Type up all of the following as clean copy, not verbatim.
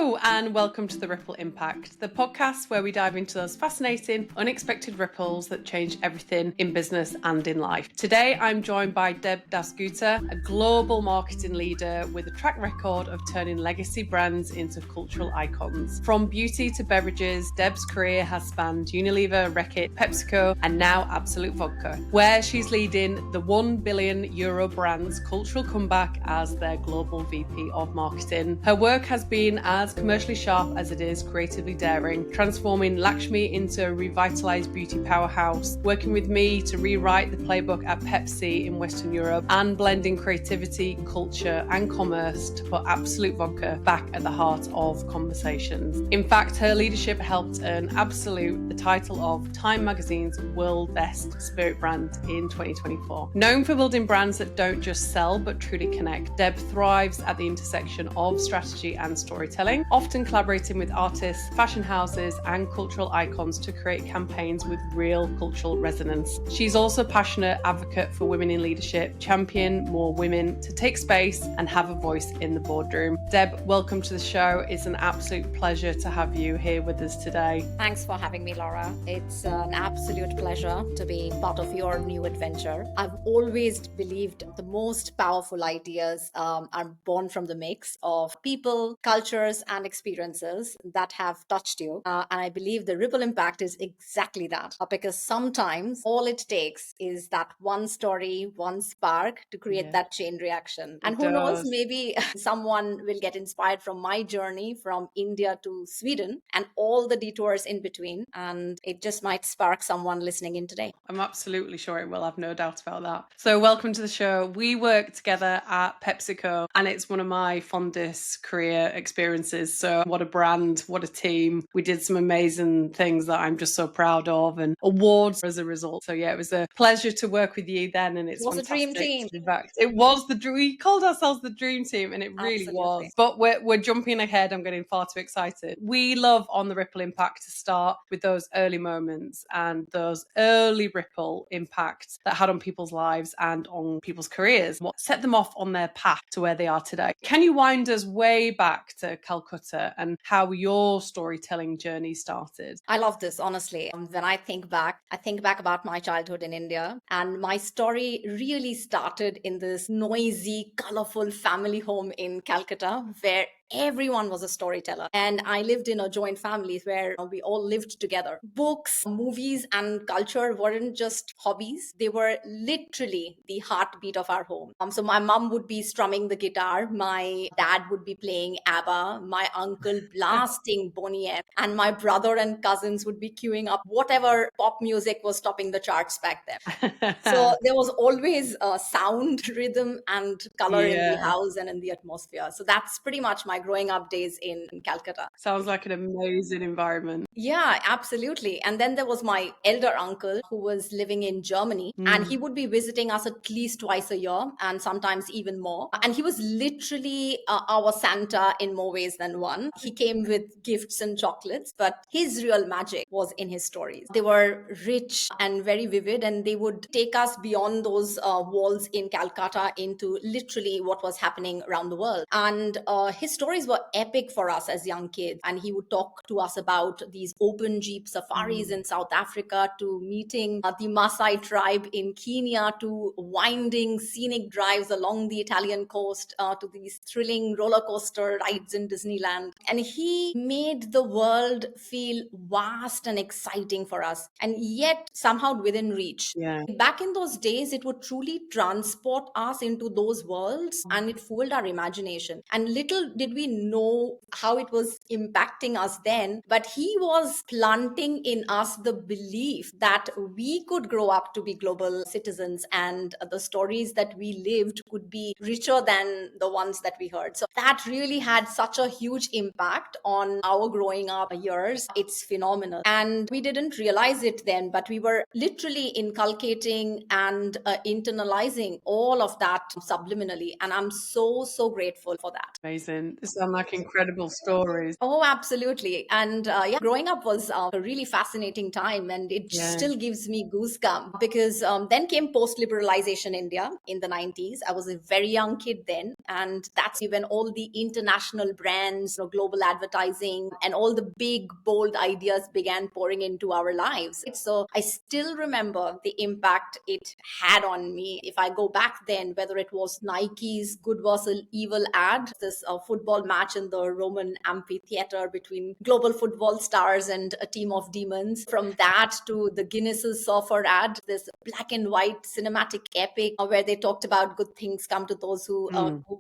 Hello and welcome to The Ripple Impact, the podcast where we dive into those fascinating, unexpected ripples that change everything in business and in life. Today I'm joined by Deb Dasgupta, a global marketing leader with a track record of turning legacy brands into cultural icons. From beauty to beverages, Deb's career has spanned Unilever, Reckitt, PepsiCo and now Absolut Vodka, where she's leading the €1 billion brand's cultural comeback as their global VP of marketing. Her work has been as commercially sharp as it is creatively daring, transforming Lakmé into a revitalized beauty powerhouse, working with me to rewrite the playbook at Pepsi in Western Europe, and blending creativity, culture, and commerce to put Absolut Vodka back at the heart of conversations. In fact, her leadership helped earn Absolut the title of Time Magazine's World Best Spirit Brand in 2024. Known for building brands that don't just sell but truly connect, Deb thrives at the intersection of strategy and storytelling, often collaborating with artists, fashion houses, and cultural icons to create campaigns with real cultural resonance. She's also a passionate advocate for women in leadership, champion more women to take space and have a voice in the boardroom. Deb, welcome to the show. It's an absolute pleasure to have you here with us today. Thanks for having me, Laura. It's an absolute pleasure to be part of your new adventure. I've always believed the most powerful ideas are born from the mix of people, cultures, and experiences that have touched you. And I believe the ripple impact is exactly that, because sometimes all it takes is that one story, one spark to create that chain reaction. And who knows, maybe someone will get inspired from my journey from India to Sweden and all the detours in between. And it just might spark someone listening in today. I'm absolutely sure it will. I've no doubt about that. So welcome to the show. We work together at PepsiCo and it's one of my fondest career experiences. So what a brand, what a team. We did some amazing things that I'm just so proud of and awards as a result. So yeah, it was a pleasure to work with you then, and it's fantastic. A dream team. To be back. It was we called ourselves the dream team and it really was. But we're jumping ahead. I'm getting far too excited. We love on the Ripple Impact to start with those early moments and those early ripple impacts that had on people's lives and on people's careers. What set them off on their path to where they are today. Can you wind us way back to Calcutta and how your storytelling journey started? I love this, honestly. When I think back about my childhood in India, and my story really started in this noisy, colorful family home in Calcutta where everyone was a storyteller. And I lived in a joint family where we all lived together. Books, movies, and culture weren't just hobbies. They were literally the heartbeat of our home. So my mom would be strumming the guitar. My dad would be playing ABBA. My uncle blasting Boney M. And my brother and cousins would be queuing up whatever pop music was topping the charts back then. So there was always sound, rhythm, and color in the house and in the atmosphere. So that's pretty much my growing up days in Calcutta. Sounds like an amazing environment. Yeah, absolutely. And then there was my elder uncle who was living in Germany, and he would be visiting us at least twice a year and sometimes even more. And he was literally our Santa in more ways than one. He came with gifts and chocolates, but his real magic was in his stories. They were rich and very vivid, and they would take us beyond those walls in Calcutta into literally what was happening around the world. And his stories were epic for us as young kids. And he would talk to us about these open jeep safaris in South Africa, to meeting the Maasai tribe in Kenya, to winding scenic drives along the Italian coast, to these thrilling roller coaster rides in Disneyland. And he made the world feel vast and exciting for us, and yet somehow within reach. Back in those days, it would truly transport us into those worlds, and it fueled our imagination. And little did we know how it was impacting us then, but he was planting in us the belief that we could grow up to be global citizens, and the stories that we lived could be richer than the ones that we heard. So that really had such a huge impact on our growing up years. It's phenomenal. And we didn't realize it then, but we were literally inculcating and internalizing all of that subliminally. And I'm so grateful for that. Amazing. They sound like incredible stories. Oh, absolutely. And yeah, growing up was a really fascinating time, and it Yeah. still gives me goosebumps because then came post liberalization India in the 90s. I was a very young kid then, and that's when all the international brands, global advertising, and all the big, bold ideas began pouring into our lives. So I still remember the impact it had on me. If I go back then, whether it was Nike's Good Versus Evil ad, this football match in the Roman amphitheater between global football stars and a team of demons, from that to the Guinness's surfer ad, this black and white cinematic epic where they talked about good things come to those who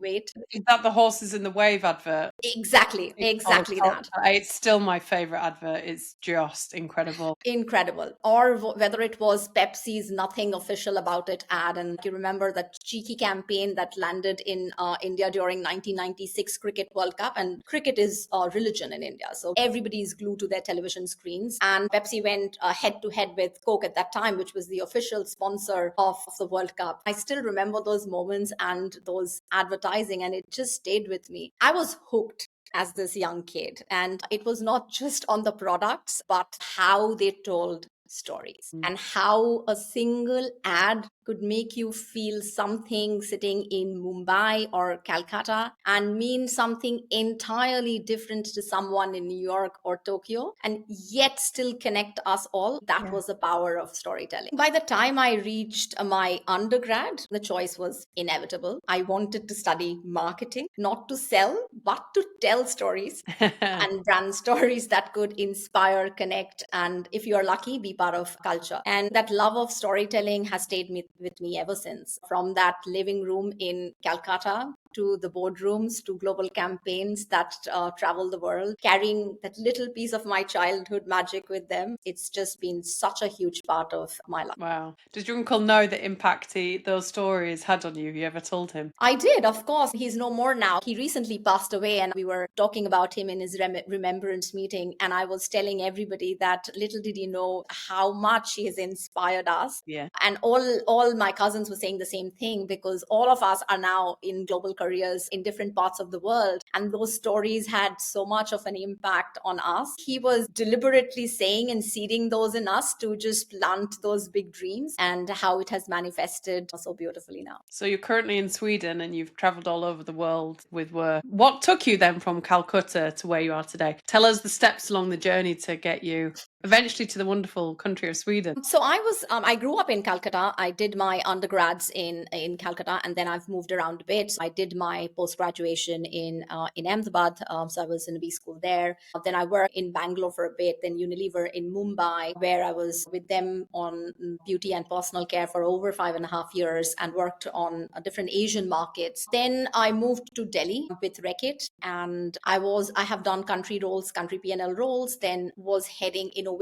wait. Is that the Horses in the Wave advert? Exactly, exactly that. It's still my favorite advert. It's just incredible. Incredible. Or whether it was Pepsi's Nothing Official About It ad. And you remember that cheeky campaign that landed in India during 1996 Cricket World Cup. And cricket is a religion in India. So everybody is glued to their television screens. And Pepsi went head to head with Coke at that time, which was the official sponsor of the World Cup. I still remember those moments and those advertising, and it just stayed with me. I was hooked as this young kid. And it was not just on the products, but how they told stories and how a single ad could make you feel something sitting in Mumbai or Calcutta and mean something entirely different to someone in New York or Tokyo, and yet still connect us all. That was the power of storytelling. By the time I reached my undergrad, the choice was inevitable. I wanted to study marketing, not to sell, but to tell stories and brand stories that could inspire, connect, and if you are lucky, be part of culture. And that love of storytelling has stayed with me ever since. From that living room in Calcutta to the boardrooms to global campaigns that travel the world, carrying that little piece of my childhood magic with them. It's just been such a huge part of my life. Wow. Does your uncle know the impact those stories had on you? Have you ever told him? I did, of course. He's no more now. He recently passed away, and we were talking about him in his remembrance meeting. And I was telling everybody that little did he know how much he has inspired us. Yeah. And all my cousins were saying the same thing, because all of us are now in global careers in different parts of the world. And those stories had so much of an impact on us. He was deliberately saying and seeding those in us to just plant those big dreams, and how it has manifested so beautifully now. So you're currently in Sweden and you've traveled all over the world with work. What took you then from Calcutta to where you are today? Tell us the steps along the journey to get you eventually to the wonderful country of Sweden. So I grew up in Calcutta. I did my undergrads in Calcutta, and then I've moved around a bit. I did my post-graduation in Ahmedabad. So I was in a B school there. Then I worked in Bangalore for a bit, then Unilever in Mumbai, where I was with them on beauty and personal care for over 5.5 years and worked on different Asian markets. Then I moved to Delhi with Reckitt, and I have done country roles, country P&L roles, then was heading innovation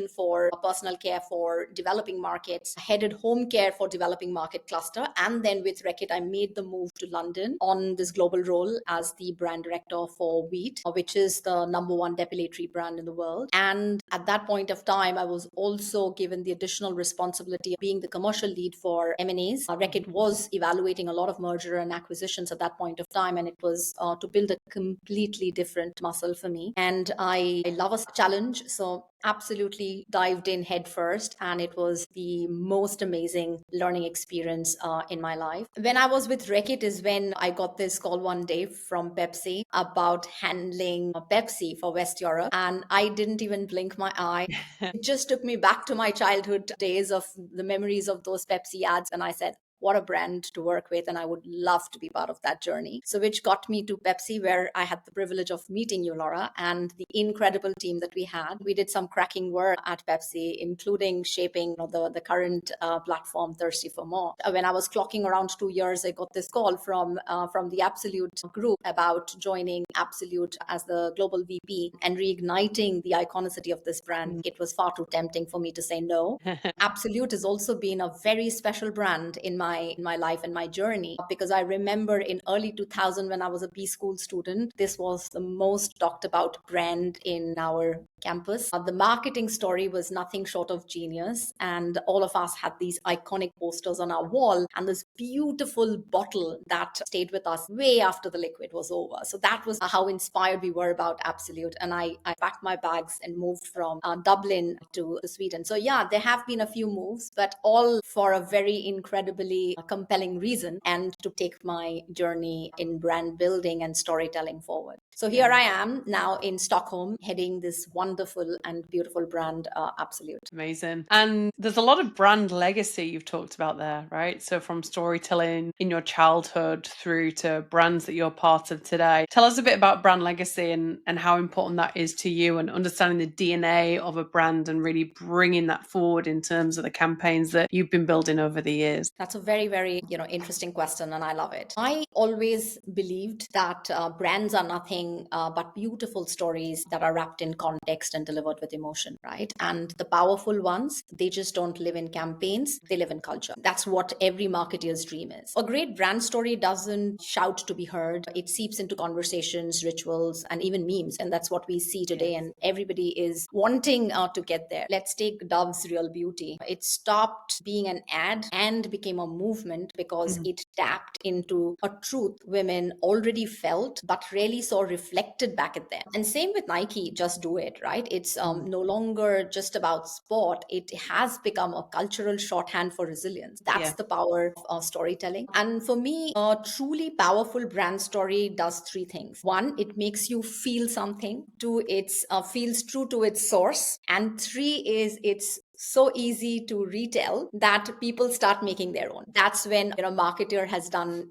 for personal care for developing markets, headed home care for developing market cluster. And then with Reckitt, I made the move to London on this global role as the brand director for Wheat, which is the #1 depilatory brand in the world. And at that point of time, I was also given the additional responsibility of being the commercial lead for M&As. Reckitt was evaluating a lot of merger and acquisitions at that point of time, and it was to build a completely different muscle for me. And I love a challenge, so absolutely dived in head first, and it was the most amazing learning experience in my life. When I was with Reckitt is when I got this call one day from Pepsi about handling Pepsi for West Europe, and I didn't even blink my eye. It just took me back to my childhood days of the memories of those Pepsi ads, and I said, what a brand to work with, and I would love to be part of that journey. So which got me to Pepsi, where I had the privilege of meeting you, Laura, and the incredible team that we had. We did some cracking work at Pepsi, including shaping the current platform Thirsty for More. When I was clocking around 2 years, I got this call from the Absolut group about joining Absolut as the global VP and reigniting the iconicity of this brand. It was far too tempting for me to say no. Absolut has also been a very special brand in my life and my journey, because I remember in early 2000 when I was a B school student, this was the most talked about brand in our campus. The marketing story was nothing short of genius, and all of us had these iconic posters on our wall, and this beautiful bottle that stayed with us way after the liquid was over. So that was how inspired we were about Absolute. And I packed my bags and moved from Dublin to Sweden. So yeah, there have been a few moves, but all for a very incredibly compelling reason, and to take my journey in brand building and storytelling forward. So here I am now in Stockholm, heading this wonderful and beautiful brand, Absolute. Amazing. And there's a lot of brand legacy you've talked about there, right? So from storytelling in your childhood through to brands that you're part of today. Tell us a bit about brand legacy and how important that is to you, and understanding the DNA of a brand and really bringing that forward in terms of the campaigns that you've been building over the years. That's a very, very, interesting question, and I love it. I always believed that brands are nothing but beautiful stories that are wrapped in context and delivered with emotion, right? And the powerful ones, they just don't live in campaigns, they live in culture. That's what every marketeer's dream is. A great brand story doesn't shout to be heard. It seeps into conversations, rituals, and even memes. And that's what we see today. And everybody is wanting to get there. Let's take Dove's Real Beauty. It stopped being an ad and became a movement because it tapped into a truth women already felt but rarely saw reflected back at them. And same with Nike, Just Do It, right? It's no longer just about sport. It has become a cultural shorthand for resilience. That's the power of storytelling. And for me, a truly powerful brand story does three things. One, it makes you feel something. Two, it feels true to its source. And three is it's so easy to retell that people start making their own. That's when a marketer has done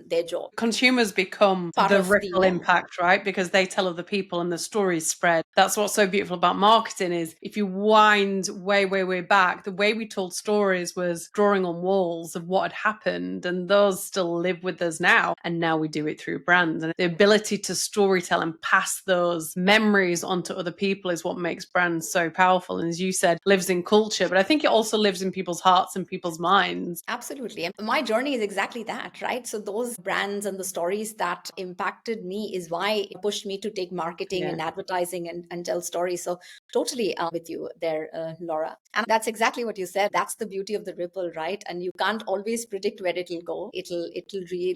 their job. Consumers become Part the of ripple impact, right? Because they tell other people and the stories spread. That's what's so beautiful about marketing is if you wind way, way, way back, the way we told stories was drawing on walls of what had happened, and those still live with us now. And now we do it through brands. And the ability to storytell and pass those memories onto other people is what makes brands so powerful. And as you said, lives in culture, but I think it also lives in people's hearts and people's minds. Absolutely. And my journey is exactly that, right? So those brands and the stories that impacted me is why it pushed me to take marketing and advertising and tell stories. So totally with you there, Laura. And that's exactly what you said. That's the beauty of the ripple, right? And you can't always predict where it'll go. It'll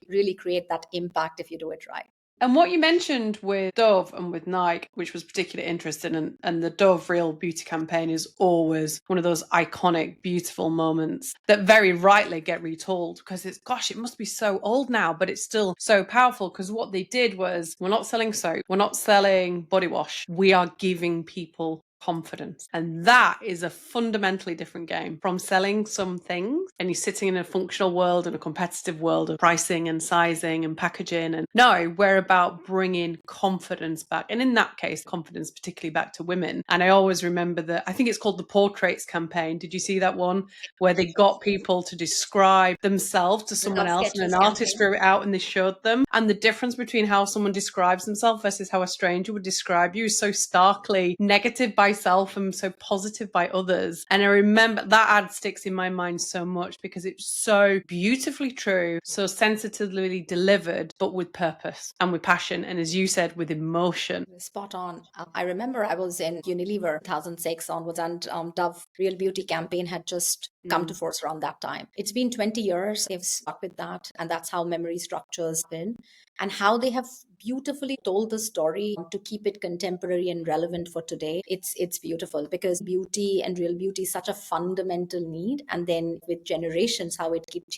really create that impact if you do it right. And what you mentioned with Dove and with Nike, which was particularly interesting, and the Dove Real Beauty campaign is always one of those iconic, beautiful moments that very rightly get retold because it must be so old now, but it's still so powerful because what they did was, we're not selling soap, we're not selling body wash, we are giving people confidence. And that is a fundamentally different game from selling some things and you're sitting in a functional world and a competitive world of pricing and sizing and packaging. And no, we're about bringing confidence back. And in that case, confidence particularly back to women. And I always remember I think it's called the Portraits campaign. Did you see that one where they got people to describe themselves to someone else and an artist drew it out and they showed them? And the difference between how someone describes themselves versus how a stranger would describe you is so starkly negative by self and so positive by others. And I remember that ad sticks in my mind so much because it's so beautifully true, so sensitively delivered, but with purpose and with passion. And as you said, with emotion. Spot on. I remember I was in Unilever 2006 onwards, and Dove Real Beauty campaign had just come to force around that time. It's been 20 years. They've stuck with that. And that's how memory structures been and how they have beautifully told the story to keep it contemporary and relevant for today. It's beautiful because beauty and real beauty is such a fundamental need. And then with generations, how it keeps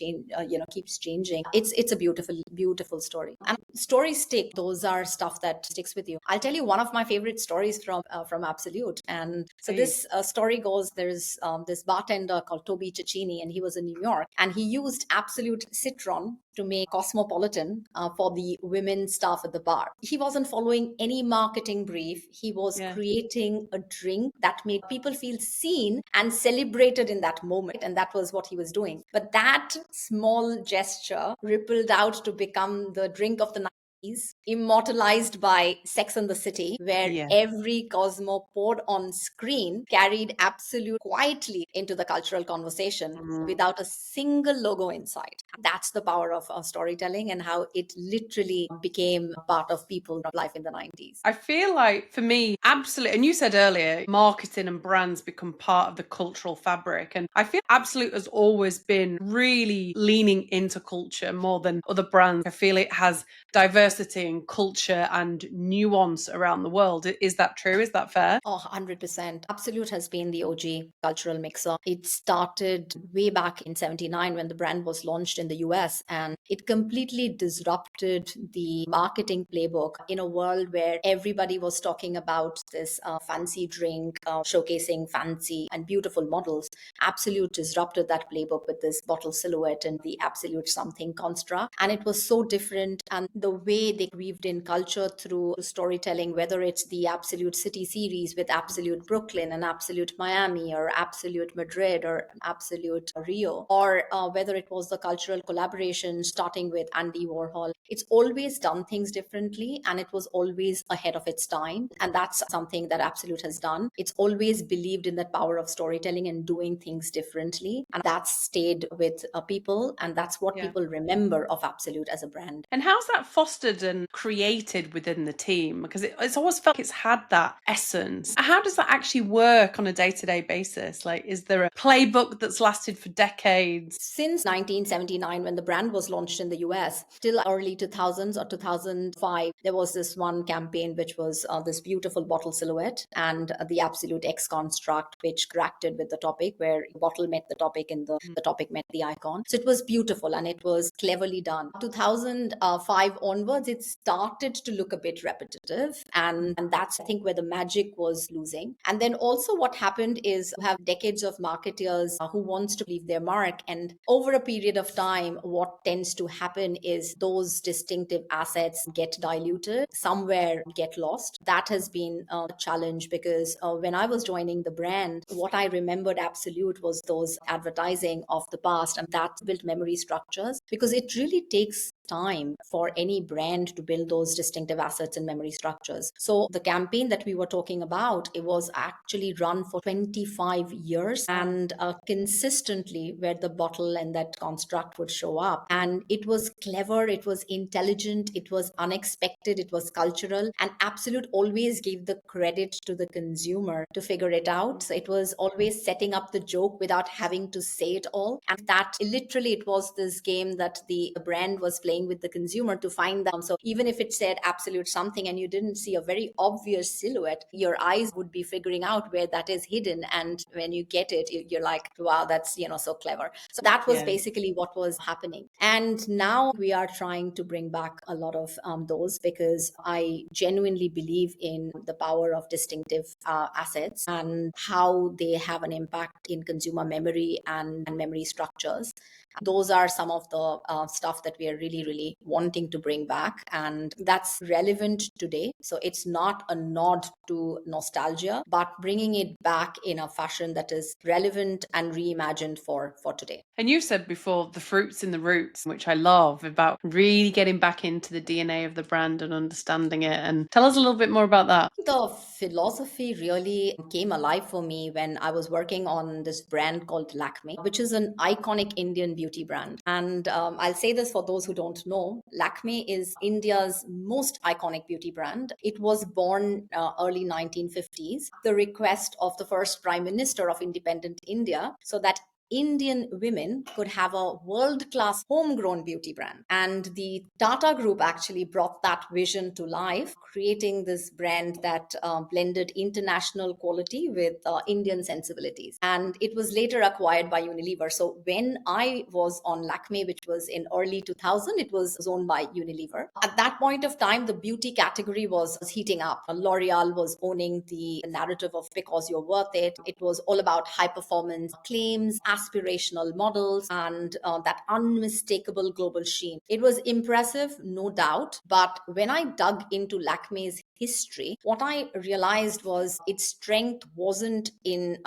changing. It's a beautiful story. And stories stick. Those are stuff that sticks with you. I'll tell you one of my favorite stories from Absolute. And so this story goes, there's this bartender called Toby Cecchini, and he was in New York, and he used Absolute Citron to make Cosmopolitan for the women staff at the bar. He wasn't following any marketing brief. He was creating a drink that made people feel seen and celebrated in that moment. And that was what he was doing. But that small gesture rippled out to become the drink of the night. immortalized by Sex and the City, where Yeah. every Cosmo poured on screen carried Absolute quietly into the cultural conversation without a single logo inside. That's the power of storytelling and how it literally became part of people's life in the 90s. I feel like for me, Absolute, and you said earlier, marketing and brands become part of the cultural fabric. And I feel Absolute has always been really leaning into culture more than other brands. I feel it has diversity and culture and nuance around the world. Is that true? Is that fair? Oh, 100%. Absolute has been the OG cultural mixer. It started way back in 79 when the brand was launched in the US, and it completely disrupted the marketing playbook in a world where everybody was talking about this fancy drink, showcasing fancy and beautiful models. Absolute disrupted that playbook with this bottle silhouette and the Absolute something construct. And it was so different. And the way they weaved in culture through storytelling, whether it's the Absolute City series with Absolute Brooklyn and Absolute Miami or Absolute Madrid or Absolute Rio, or whether it was the cultural collaboration starting with Andy Warhol. It's always done things differently and it was always ahead of its time. And that's something that Absolute has done. It's always believed in the power of storytelling and doing things differently. And that's stayed with people. And that's what Yeah. people remember of Absolute as a brand. And how's that fostered and created within the team? Because it's always felt like it's had that essence. How does that actually work on a day-to-day basis? Like, is there a playbook that's lasted for decades? Since 1979, when the brand was launched in the US, till early 2000s or 2005, there was this one campaign, which was this beautiful bottle silhouette and the Absolute X construct, which corrected with the topic, where the bottle met the topic and the topic met the icon. So it was beautiful and it was cleverly done. 2005 onwards, it started to look a bit repetitive. And that's, I think, where the magic was losing. And then also what happened is you have decades of marketers who wants to leave their mark. And over a period of time, what tends to happen is those distinctive assets get diluted, somewhere get lost. That has been a challenge because when I was joining the brand, what I remembered Absolute was those advertising of the past, and that built memory structures because it really takes time for any brand to build those distinctive assets and memory structures. So the campaign that we were talking about, it was actually run for 25 years and consistently where the bottle and that construct would show up. And it was clever, it was intelligent, it was unexpected, it was cultural, and Absolute always gave the credit to the consumer to figure it out. So it was always setting up the joke without having to say it all. And that literally, it was this game that the brand was playing with the consumer to find them. So even if it said Absolute something and you didn't see a very obvious silhouette, your eyes would be figuring out where that is hidden. And when you get it, you're like, wow, that's, so clever. So that was basically what was happening. And now we are trying to bring back a lot of those because I genuinely believe in the power of distinctive assets and how they have an impact in consumer memory and memory structures. Those are some of the stuff that we are really, really wanting to bring back. And that's relevant today. So it's not a nod to nostalgia, but bringing it back in a fashion that is relevant and reimagined for today. And you said before the fruits in the roots, which I love, about really getting back into the DNA of the brand and understanding it. And tell us a little bit more about that. The philosophy really came alive for me when I was working on this brand called Lakmé, which is an iconic Indian beauty brand. And I'll say this for those who don't know, Lakmé is India's most iconic beauty brand. It was born early 1950s, the request of the first Prime Minister of independent India, so that Indian women could have a world-class homegrown beauty brand. And the Tata Group actually brought that vision to life, creating this brand that blended international quality with Indian sensibilities. And it was later acquired by Unilever. So when I was on Lakmé, which was in early 2000, it was owned by Unilever. At that point of time, the beauty category was heating up. L'Oreal was owning the narrative of because you're worth it. It was all about high performance claims, aspirational models, and that unmistakable global sheen. It was impressive, no doubt. But when I dug into Lakmé's history, what I realized was its strength wasn't in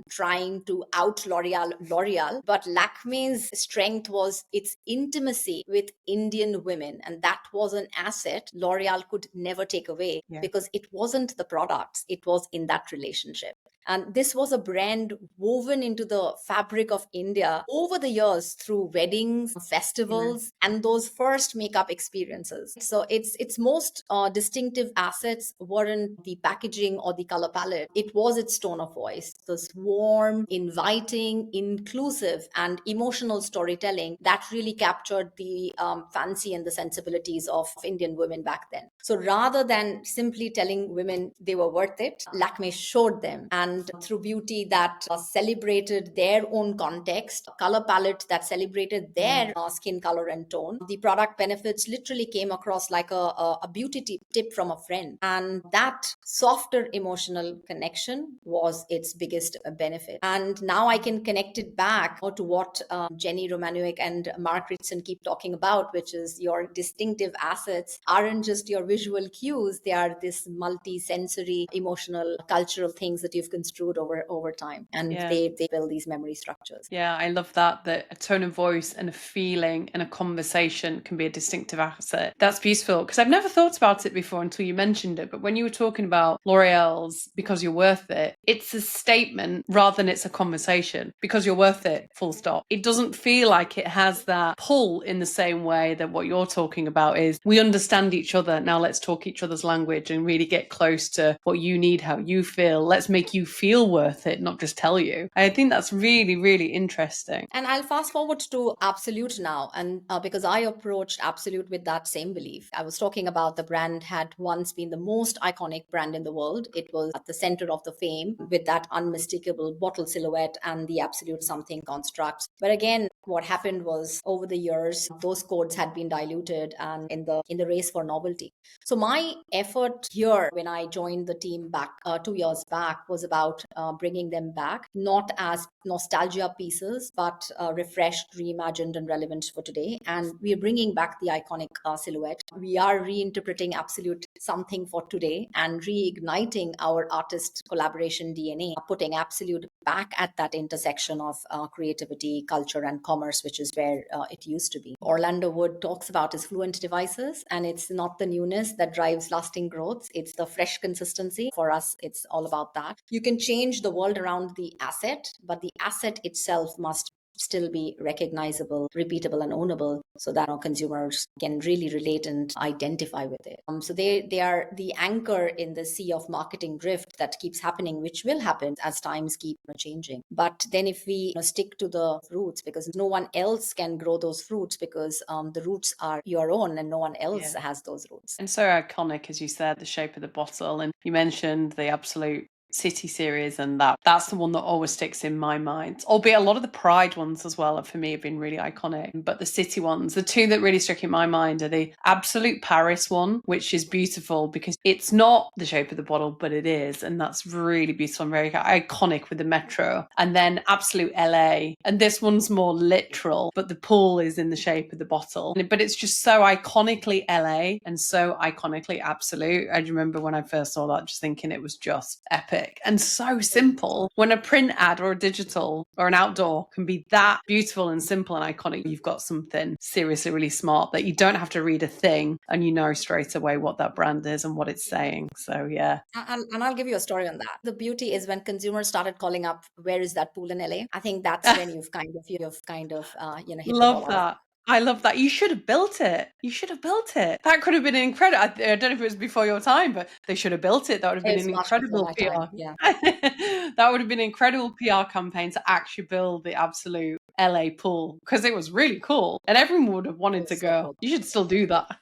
trying to out L'Oreal, but Lakmé's strength was its intimacy with Indian women. And that was an asset L'Oreal could never take away, because it wasn't the products, it was in that relationship. And this was a brand woven into the fabric of India over the years through weddings, festivals, and those first makeup experiences. So its most distinctive assets weren't the packaging or the color palette. It was its tone of voice, this warm, inviting, inclusive, and emotional storytelling that really captured the fancy and the sensibilities of Indian women back then. So rather than simply telling women they were worth it, Lakmé showed them. And through beauty that celebrated their own context, color palette that celebrated their skin color and tone, the product benefits literally came across like a beauty tip from a friend. And that softer emotional connection was its biggest benefit. And now I can connect it back to what Jenny Romanuik and Mark Ritson keep talking about, which is your distinctive assets aren't just your visual cues, they are this multi-sensory, emotional, cultural things that you've construed over time. And they build these memory structures. Yeah, I love that a tone of voice and a feeling and a conversation can be a distinctive asset. That's beautiful, because I've never thought about it before until you mentioned it. But when you were talking about L'Oreal's Because You're Worth It, it's a statement rather than it's a conversation. Because you're worth it, full stop. It doesn't feel like it has that pull in the same way that what you're talking about is we understand each other. Now let's talk each other's language and really get close to what you need, how you feel. Let's make you feel worth it, not just tell you. I think that's really, really interesting. And I'll fast forward to Absolut now. And because I approached Absolut with that same belief. I was talking about the brand had once been the most iconic brand in the world. It was at the center of the fame with that unmistakable bottle silhouette and the absolute something constructs. But again, what happened was over the years, those codes had been diluted and in the race for novelty. So my effort here when I joined the team back 2 years back was about bringing them back, not as nostalgia pieces, but refreshed, reimagined, and relevant for today. And we are bringing back the iconic silhouette. We are reinterpreting Absolute something for today and reigniting our artist collaboration DNA, putting Absolute back at that intersection of creativity, culture, and commerce, which is where it used to be. Orlando Wood talks about his fluent devices, and it's not the newness that drives lasting growth. It's the fresh consistency. For us, it's all about that. You can change the world around the asset, but the asset itself must still be recognizable, repeatable, and ownable so that our consumers can really relate and identify with it. So they are the anchor in the sea of marketing drift that keeps happening, which will happen as times keep changing. But then if we stick to the roots, because no one else can grow those fruits, because the roots are your own and no one else has those roots. And so iconic, as you said, the shape of the bottle. And you mentioned the Absolute City series, and that's the one that always sticks in my mind, albeit a lot of the Pride ones as well for me have been really iconic, but the City ones, the two that really stuck in my mind are the Absolute Paris one, which is beautiful because it's not the shape of the bottle, but it is, and that's really beautiful and very iconic with the metro. And then Absolute LA, and this one's more literal, but the pool is in the shape of the bottle, but it's just so iconically LA and so iconically Absolute. I remember when I first saw that just thinking it was just epic and so simple. When a print ad or a digital or an outdoor can be that beautiful and simple and iconic, you've got something seriously really smart that you don't have to read a thing and you know straight away what that brand is and what it's saying. So yeah. And I'll give you a story on that. The beauty is when consumers started calling up, where is that pool in LA? I think that's when you've kind of hit the Love ball. that. I love that. You should have built it. That could have been incredible. I don't know if it was before your time, but they should have built it. That would have been an incredible PR. Yeah. That would have been an incredible PR campaign to actually build the Absolute LA pool, because it was really cool and everyone would have wanted to go. Cool. You should still do that.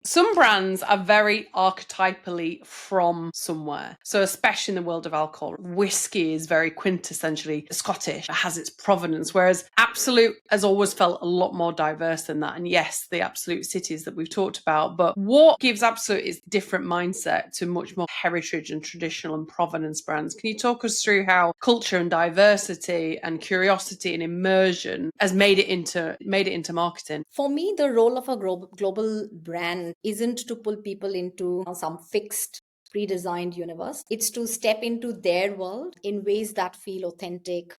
Some brands are very archetypally from somewhere. So especially in the world of alcohol, whiskey is very quintessentially Scottish. It has its provenance, whereas Absolute has always felt a lot more diverse than that. And yes, the Absolute cities that we've talked about, but what gives Absolute its different mindset to much more heritage and traditional and provenance brands? Can you talk us through how culture and diversity and curiosity and immersion has made it into marketing? For me, the role of a global brand brand isn't to pull people into some fixed pre-designed universe. It's to step into their world in ways that feel authentic,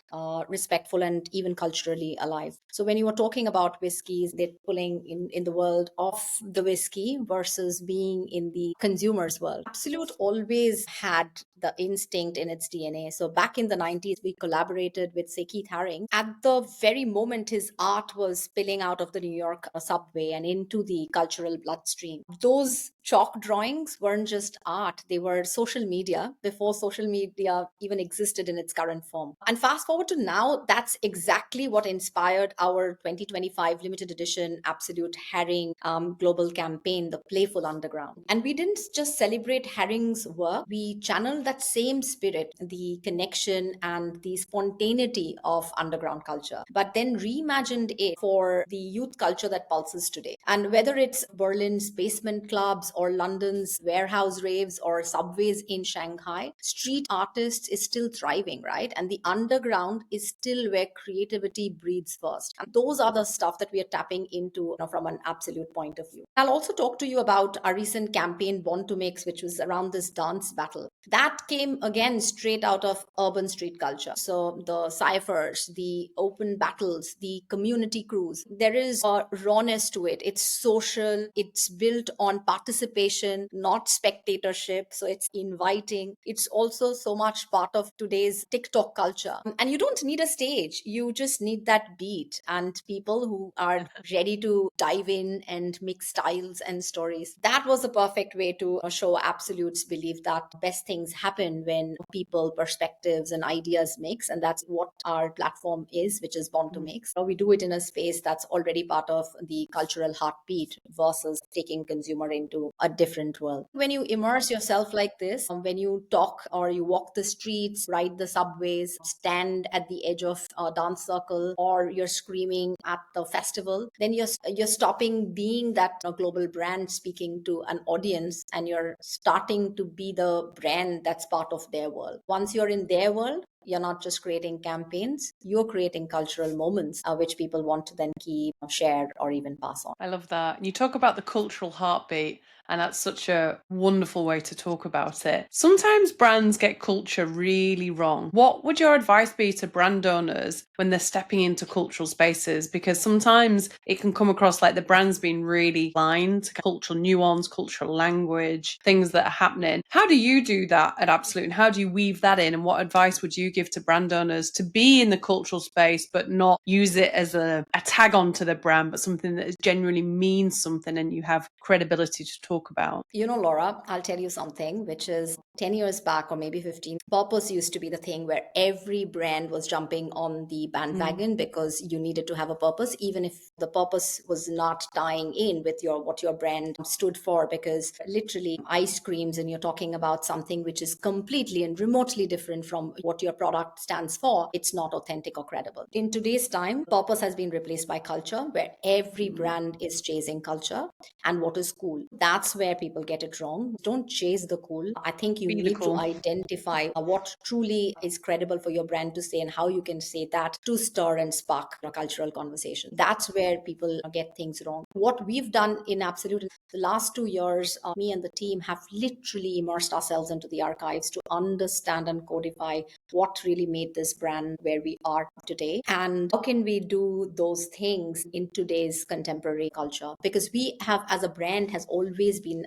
respectful, and even culturally alive. So when you are talking about whiskeys, they're pulling in the world of the whiskey versus being in the consumer's world. Absolute always had the instinct in its DNA. So back in the 90s, we collaborated with, say, Keith Haring. At the very moment his art was spilling out of the New York subway and into the cultural bloodstream, those chalk drawings weren't just art, they were social media before social media even existed in its current form. And fast forward to now, that's exactly what inspired our 2025 limited edition Absolute Haring global campaign, The Playful Underground. And we didn't just celebrate Haring's work, we channeled that same spirit, the connection and the spontaneity of underground culture, but then reimagined it for the youth culture that pulses today. And whether it's Berlin's basement clubs or London's warehouse raves or subways in Shanghai, street artists is still thriving, right? And the underground is still where creativity breathes first. And those are the stuff that we are tapping into, from an absolute point of view. I'll also talk to you about our recent campaign, Born to Mix, which was around this dance battle. That came again straight out of urban street culture. So the ciphers, the open battles, the community crews, there is a rawness to it. It's social, it's built on participation, not spectatorship. So it's inviting. It's also so much part of today's TikTok culture. And you don't need a stage, you just need that beat and people who are ready to dive in and mix styles and stories. That was a perfect way to show Absolute's belief that best things happen when people, perspectives, and ideas mix. And that's what our platform is, which is Born to Mix. We do it in a space that's already part of the cultural heartbeat versus taking consumer into a different world. When you immerse yourself like this, when you talk or you walk the streets, ride the subways, stand at the edge of a dance circle, or you're screaming at the festival, then you're stopping being that global brand speaking to an audience, and you're starting to be the brand that's part of their world. Once you're in their world, you're not just creating campaigns, you're creating cultural moments which people want to then keep, share, or even pass on. I love that. And you talk about the cultural heartbeat, and that's such a wonderful way to talk about it. Sometimes brands get culture really wrong. What would your advice be to brand owners when they're stepping into cultural spaces? Because sometimes it can come across like the brand's been really blind to cultural nuance, cultural language, things that are happening. How do you do that at Absolute, and how do you weave that in? And what advice would you give to brand owners to be in the cultural space but not use it as a tag on to the brand, but something that genuinely means something and you have credibility to talk about? Laura, I'll tell you something, which is 10 years back or maybe 15, purpose used to be the thing where every brand was jumping on the bandwagon because you needed to have a purpose, even if the purpose was not tying in with what your brand stood for. Because literally ice creams, and you're talking about something which is completely and remotely different from what your product stands for, it's not authentic or credible. In today's time, purpose has been replaced by culture, where every brand is chasing culture and what is cool. That's where people get it wrong. Don't chase the cool. I think you need to identify what truly is credible for your brand to say and how you can say that to stir and spark a cultural conversation. That's where people get things wrong. What we've done in Absolute in the last 2 years, me and the team have literally immersed ourselves into the archives to understand and codify what really made this brand where we are today, and how can we do those things in today's contemporary culture. Because we have, as a brand, have always been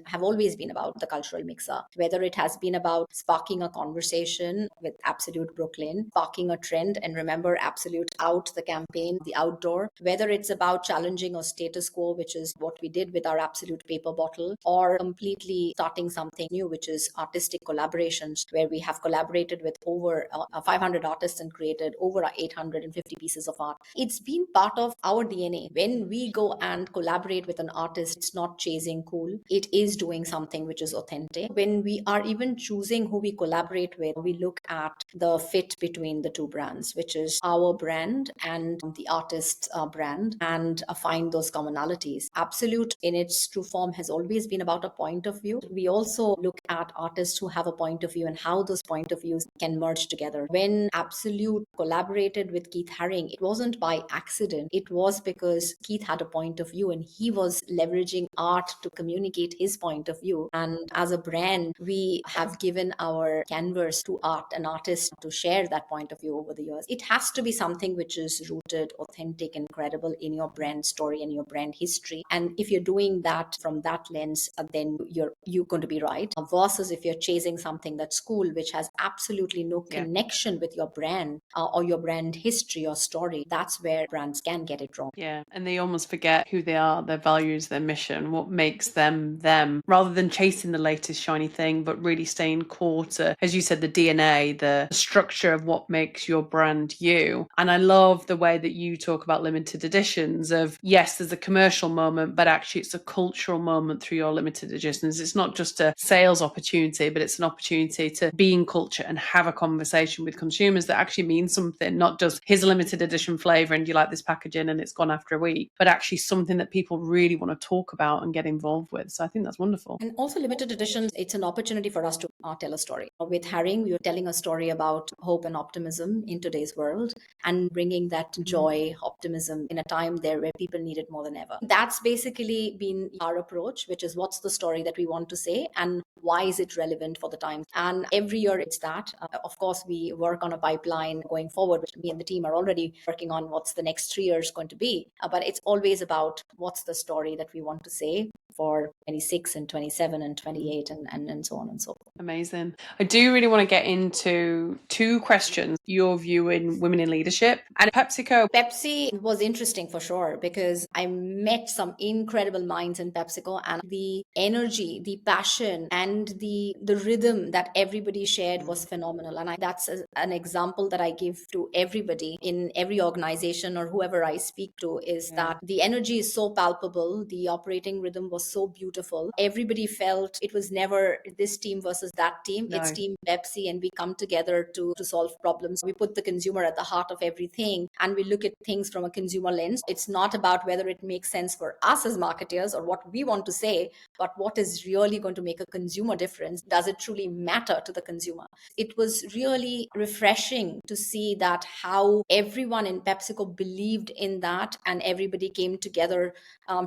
about the cultural mixer, whether it has been about sparking a conversation with Absolute Brooklyn, sparking a trend, and remember Absolute Out, the campaign, the outdoor, whether it's about challenging a status quo, which is what we did with our Absolute paper bottle, or completely starting something new, which is artistic collaborations, where we have collaborated with over 500 artists and created over 850 pieces of art. It's been part of our DNA. When we go and collaborate with an artist, it's not chasing cool. it is doing something which is authentic. When we are even choosing who we collaborate with, we look at the fit between the two brands, which is our brand and the artist's brand, and find those commonalities. Absolut in its true form has always been about a point of view. We also look at artists who have a point of view and how those point of views can merge together. When Absolut collaborated with Keith Haring, it wasn't by accident. It was because Keith had a point of view and he was leveraging art to communicate his point of view. And as a brand, we have given our canvas to art and artists to share that point of view over the years. It has to be something which is rooted, authentic, and credible in your brand story and your brand history. And if you're doing that from that lens, then you're going to be right. Versus if you're chasing something that's cool, which has absolutely no connection with your brand or your brand history or story, that's where brands can get it wrong. Yeah, and they almost forget who they are, their values, their mission, what makes them them, rather than chasing the latest shiny thing, but really staying core to, as you said, the DNA, the structure of what makes your brand you. And I love the way that you talk about limited editions of, yes, there's a commercial moment, but actually it's a cultural moment through your limited editions. It's not just a sales opportunity, but it's an opportunity to be in culture and have a conversation with consumers that actually means something, not just here's a limited edition flavor and you like this packaging and it's gone after a week, but actually something that people really want to talk about and get involved with. So I think that's wonderful. And also limited editions, it's an opportunity for us to tell a story. With Haring, we were telling a story about hope and optimism in today's world and bringing that joy, optimism in a time there where people need it more than ever. That's basically been our approach, which is what's the story that we want to say and why is it relevant for the times? And every year it's that. Of course, we work on a pipeline going forward, which me and the team are already working on what's the next 3 years going to be. But it's always about what's the story that we want to say for 26 and 27 and 28 and so on and so forth. Amazing. I do really want to get into two questions. Your view in women in leadership and PepsiCo. Pepsi was interesting for sure because I met some incredible minds in PepsiCo, and the energy, the passion, and the rhythm that everybody shared was phenomenal. And that's an example that I give to everybody in every organization or whoever I speak to, is that the energy is so palpable. The operating rhythm was so beautiful. Everybody felt it was never this team versus that team. No. It's Team Pepsi, and we come together to solve problems. We put the consumer at the heart of everything, and we look at things from a consumer lens. It's not about whether it makes sense for us as marketers or what we want to say, but what is really going to make a consumer difference. Does it truly matter to the consumer? It was really refreshing to see that how everyone in PepsiCo believed in that, and everybody came together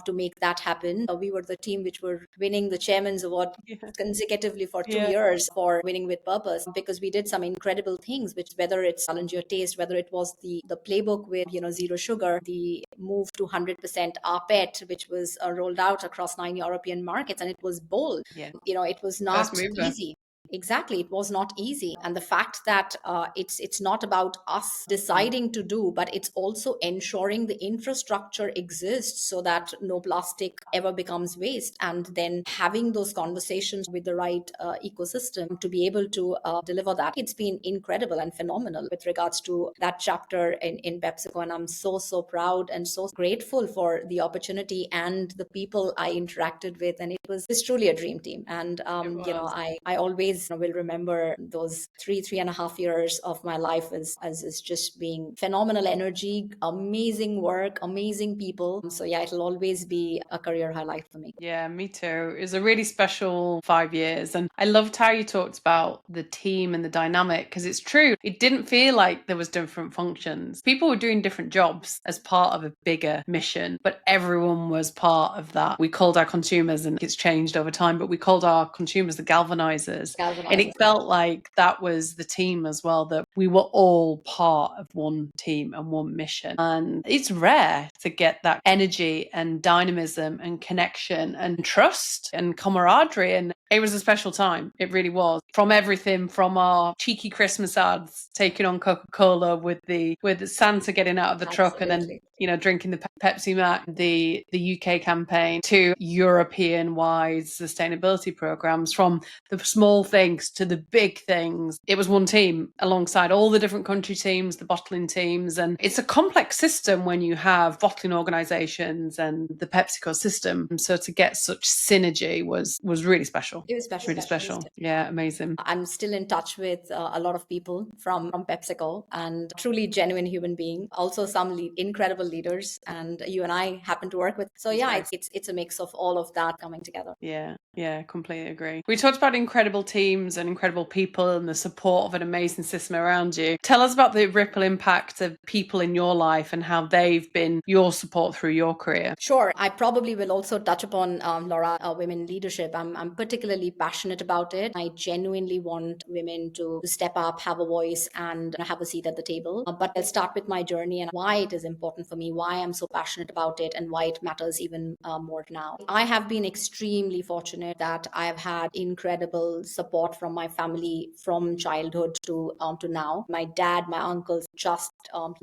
to make that happen. We were the team which were winning the Chairman's Award consecutively for 2 years for winning with purpose, because we did some incredible things, which whether it's challenge your taste, whether it was the playbook with zero sugar, the move to 100% rPET, which was rolled out across 9 European markets, and it was bold. It was not easy. Exactly. It was not easy. And the fact that it's not about us deciding to do, but it's also ensuring the infrastructure exists so that no plastic ever becomes waste. And then having those conversations with the right ecosystem to be able to deliver that. It's been incredible and phenomenal with regards to that chapter in PepsiCo. And I'm so proud and so grateful for the opportunity and the people I interacted with. And it's truly a dream team. And, I always will remember those 3.5 years of my life as just being phenomenal energy, amazing work, amazing people. So it'll always be a career highlight for me. Yeah, me too. It was a really special 5 years. And I loved how you talked about the team and the dynamic, because it's true. It didn't feel like there was different functions. People were doing different jobs as part of a bigger mission, but everyone was part of that. We called our consumers, and it's changed over time, but we called our consumers the galvanizers. And it felt like that was the team as well, that we were all part of one team and one mission. And it's rare to get that energy and dynamism and connection and trust and camaraderie. And it was a special time. It really was. From everything from our cheeky Christmas ads, taking on Coca-Cola with the Santa getting out of the truck and then drinking the Pepsi Max, the UK campaign, to European-wide sustainability programs, from the small things to the big things. It was one team alongside had all the different country teams, the bottling teams, and it's a complex system when you have bottling organizations and the PepsiCo system. So to get such synergy was really special. It was special. Really special. Yeah, amazing. I'm still in touch with a lot of people from PepsiCo, and truly genuine human being. Also some incredible leaders, and you and I happen to work with. So yeah, it's a mix of all of that coming together. Yeah, completely agree. We talked about incredible teams and incredible people and the support of an amazing system around you. Tell us about the ripple impact of people in your life and how they've been your support through your career. Sure. I probably will also touch upon, Laura, women leadership. I'm particularly passionate about it. I genuinely want women to step up, have a voice, and have a seat at the table. But I'll start with my journey and why it is important for me, why I'm so passionate about it, and why it matters even more now. I have been extremely fortunate that I've had incredible support from my family from childhood to now. My dad, my uncles just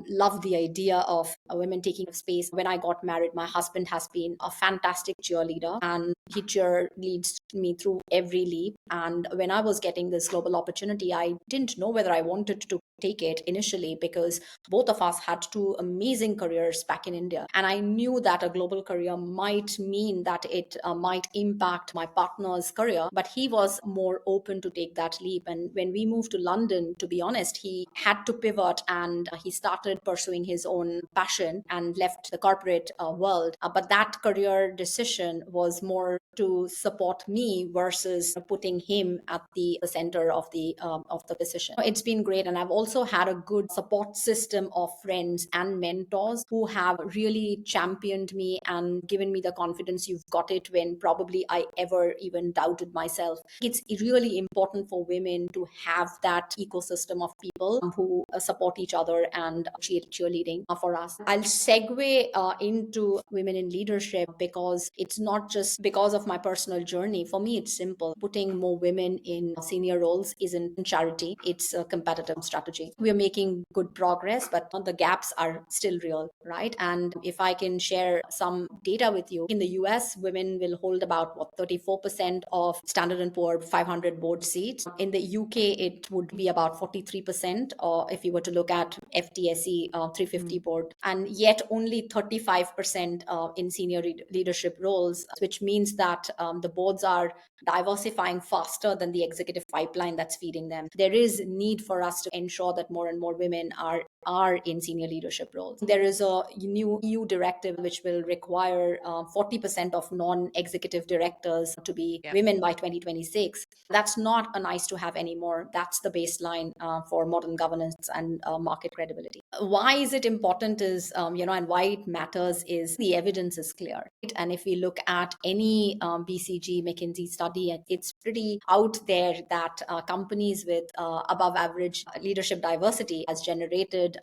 love the idea of women taking space. When I got married, my husband has been a fantastic cheerleader, and he cheerleads me through every leap. And when I was getting this global opportunity, I didn't know whether I wanted to take it initially because both of us had two amazing careers back in India. And I knew that a global career might mean that it might impact my partner's career, but he was more open to take that leap. And when we moved to London, to be honest, he had to pivot and he started pursuing his own passion and left the corporate world. But that career decision was more to support me versus putting him at the center of the decision. It's been great, and I've also had a good support system of friends and mentors who have really championed me and given me the confidence. You've got it when probably I ever even doubted myself. It's really important for women to have that ecosystem of people who support each other and cheerleading for us. I'll segue into women in leadership because it's not just because of my personal journey. For me, it's simple. Putting more women in senior roles isn't charity, it's a competitive strategy. We are making good progress, but the gaps are still real, right? And if I can share some data with you, in the US, women will hold about 34% of Standard & Poor 500 board seats. In the UK, it would be about 43%, or if you were to look at FTSE 350 board, and yet only 35% in senior leadership roles, which means that the boards are diversifying faster than the executive pipeline that's feeding them. There is need for us to ensure that more and more women are in senior leadership roles. There is a new EU directive which will require 40% of non-executive directors to be women by 2026. That's not a nice to have anymore. That's the baseline for modern governance and market credibility. Why is it important is, and why it matters is the evidence is clear. Right? And if we look at any BCG, McKinsey study, it's pretty out there that companies with above average leadership diversity has generated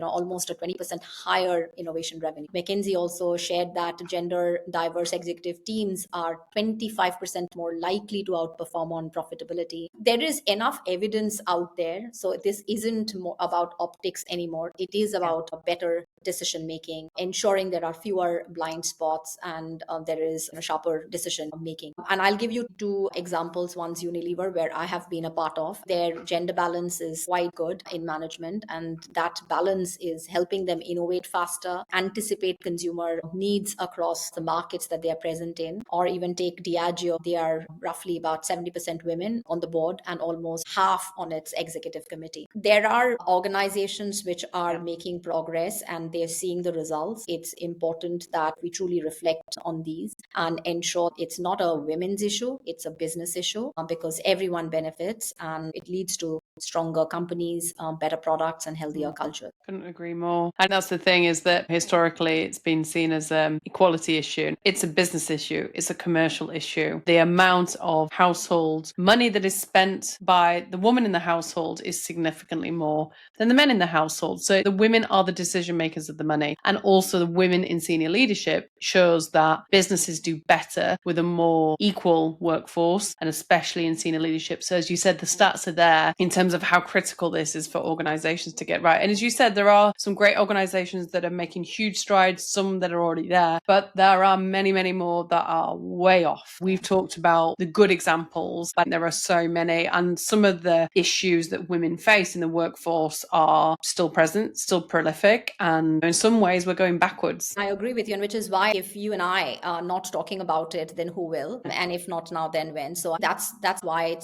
almost a 20% higher innovation revenue. McKinsey also shared that gender diverse executive teams are 25% more likely to outperform on profitability. There is enough evidence out there. So this isn't more about optics anymore. It is about better decision making, ensuring there are fewer blind spots and there is sharper decision making. And I'll give you two examples. One's Unilever, where I have been a part of. Their gender balance is quite good in management, and that balance is helping them innovate faster, anticipate consumer needs across the markets that they are present in. Or even take Diageo, they are roughly about 70% women on the board and almost half on its executive committee. There are organizations which are making progress and they're seeing the results. It's important that we truly reflect on these and ensure it's not a women's issue, it's a business issue, because everyone benefits and it leads to stronger companies, better products, and healthier culture. Couldn't agree more. And that's the thing, is that historically it's been seen as an equality issue. It's a business issue. It's a commercial issue. The amount of household money that is spent by the woman in the household is significantly more than the men in the household. So the women are the decision makers makers of the money. And also the women in senior leadership shows that businesses do better with a more equal workforce, and especially in senior leadership. So as you said, the stats are there in terms of how critical this is for organizations to get right. And as you said, there are some great organizations that are making huge strides, some that are already there, but there are many, many more that are way off. We've talked about the good examples, but there are so many, and some of the issues that women face in the workforce are still present, still prolific, and in some ways we're going backwards. I agree with you, and which is why if you and I are not talking about it, then who will? And if not now, then when? So that's why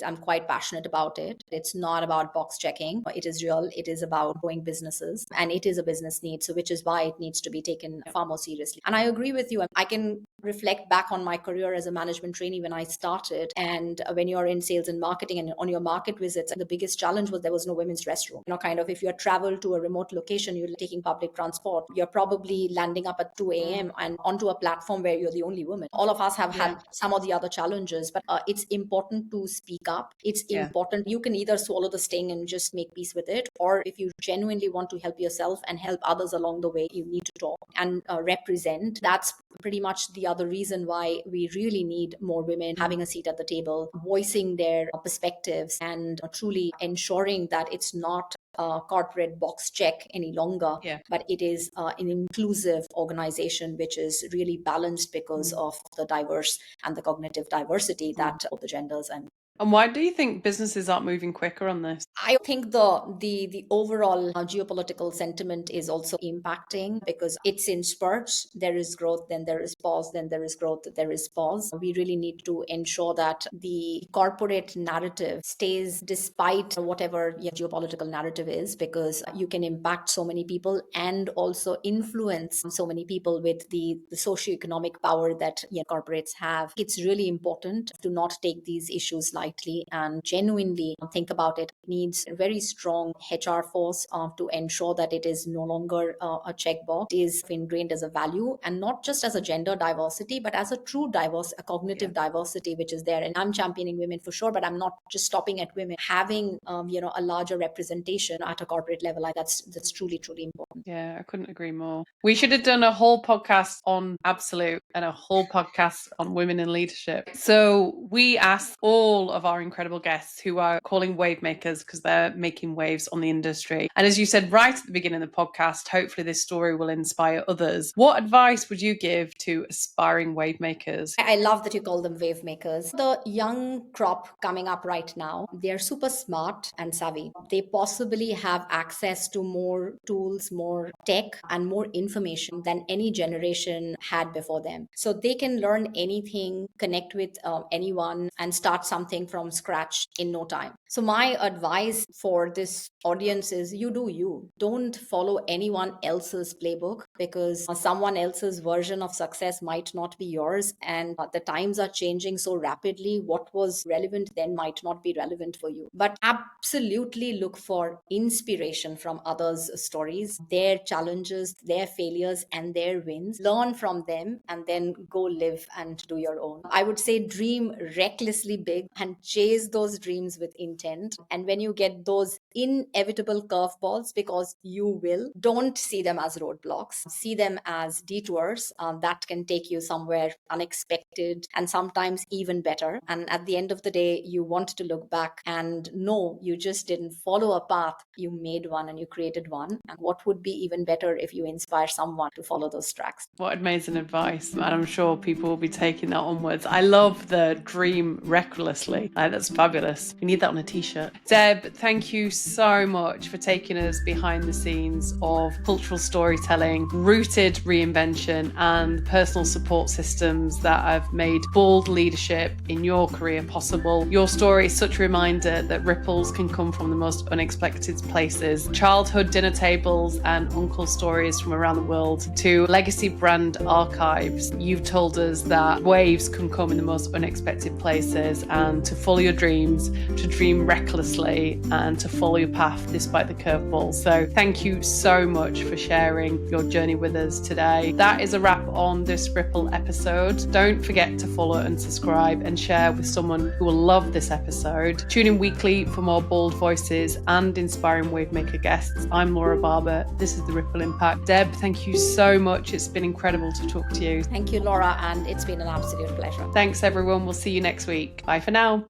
I'm quite passionate about it. It's not about box checking. It is real. It is about growing businesses, and it is a business need. So which is why it needs to be taken far more seriously. And I agree with you. I can reflect back on my career as a management trainee when I started, and when you're in sales and marketing and on your market visits, the biggest challenge was there was no women's restroom. Kind of if you're travel to a remote location, you're taking public transport, you're probably landing up at 2 a.m. and onto a platform where you're the only woman. All of us have had some of the other challenges, but it's important to speak up. It's important. You can either swallow the sting and just make peace with it, or if you genuinely want to help yourself and help others along the way, you need to talk and represent. That's pretty much the other reason why we really need more women having a seat at the table, voicing their perspectives, and truly ensuring that it's not a corporate box check any longer, but it is an inclusive organization which is really balanced because of the diverse and the cognitive diversity that of the genders. And why do you think businesses aren't moving quicker on this? I think the overall geopolitical sentiment is also impacting because it's in spurts. There is growth, then there is pause, then there is growth, there is pause. We really need to ensure that the corporate narrative stays despite whatever geopolitical narrative is, because you can impact so many people and also influence so many people with the socioeconomic power that corporates have. It's really important to not take these issues lightly and genuinely think about it. It needs a very strong HR force to ensure that it is no longer a checkbox. It is ingrained as a value, and not just as a gender diversity, but as a true a cognitive diversity which is there. And I'm championing women for sure, but I'm not just stopping at women. Having a larger representation at a corporate level, that's truly, truly important. Yeah, I couldn't agree more. We should have done a whole podcast on Absolut and a whole podcast on women in leadership. So we asked all of our incredible guests who are calling wave makers because they're making waves on the industry. And as you said right at the beginning of the podcast, hopefully this story will inspire others. What advice would you give to aspiring wave makers? I love that you call them wave makers. The young crop coming up right now, they're super smart and savvy. They possibly have access to more tools, more tech, and more information than any generation had before them. So they can learn anything, connect with anyone, and start something from scratch in no time. So my advice for this audience is you do you. Don't follow anyone else's playbook, because someone else's version of success might not be yours. And the times are changing so rapidly. What was relevant then might not be relevant for you. But absolutely look for inspiration from others' stories, their challenges, their failures, and their wins. Learn from them and then go live and do your own. I would say dream recklessly big and chase those dreams with intent. And when you get those inevitable curveballs, because you will, don't see them as roadblocks. See them as detours that can take you somewhere unexpected and sometimes even better. And at the end of the day, you want to look back and know you just didn't follow a path. You made one and you created one. And what would be even better if you inspire someone to follow those tracks? What amazing advice. And I'm sure people will be taking that onwards. I love the dream recklessly. That's fabulous. We need that on a t-shirt. Deb, thank you so much for taking us behind the scenes of cultural storytelling, rooted reinvention, and personal support systems that have made bold leadership in your career possible. Your story is such a reminder that ripples can come from the most unexpected places. Childhood dinner tables and uncle stories from around the world to legacy brand archives. You've told us that waves can come in the most unexpected places, and to follow your dreams, to dream recklessly, and to follow follow your path despite the curveballs. So thank you so much for sharing your journey with us today. That is a wrap on this Ripple episode. Don't forget to follow and subscribe and share with someone who will love this episode. Tune in weekly for more bold voices and inspiring wavemaker guests. I'm Laura Barber. This is the Ripple Impact. Deb, thank you so much. It's been incredible to talk to you. Thank you, Laura, and it's been an absolute pleasure. Thanks, everyone. We'll see you next week. Bye for now.